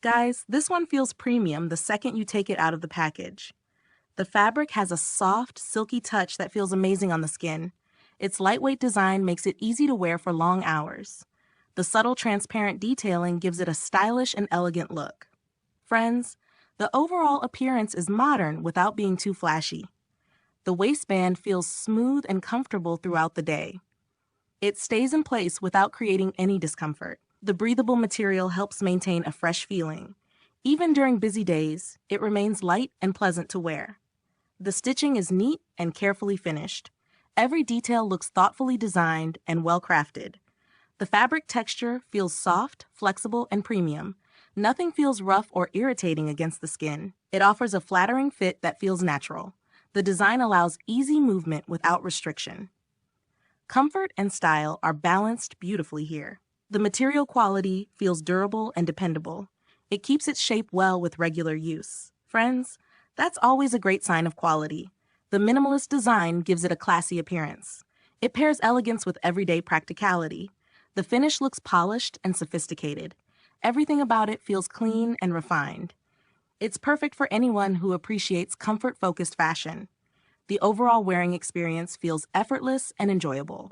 Guys, this one feels premium the second you take it out of the package. The fabric has a soft, silky touch that feels amazing on the skin. Its lightweight design makes it easy to wear for long hours. The subtle transparent detailing gives it a stylish and elegant look. Friends, the overall appearance is modern without being too flashy. The waistband feels smooth and comfortable throughout the day. It stays in place without creating any discomfort. The breathable material helps maintain a fresh feeling. Even during busy days, it remains light and pleasant to wear. The stitching is neat and carefully finished. Every detail looks thoughtfully designed and well-crafted. The fabric texture feels soft, flexible, and premium. Nothing feels rough or irritating against the skin. It offers a flattering fit that feels natural. The design allows easy movement without restriction. Comfort and style are balanced beautifully here. The material quality feels durable and dependable. It keeps its shape well with regular use. Friends, that's always a great sign of quality. The minimalist design gives it a classy appearance. It pairs elegance with everyday practicality. The finish looks polished and sophisticated. Everything about it feels clean and refined. It's perfect for anyone who appreciates comfort-focused fashion. The overall wearing experience feels effortless and enjoyable.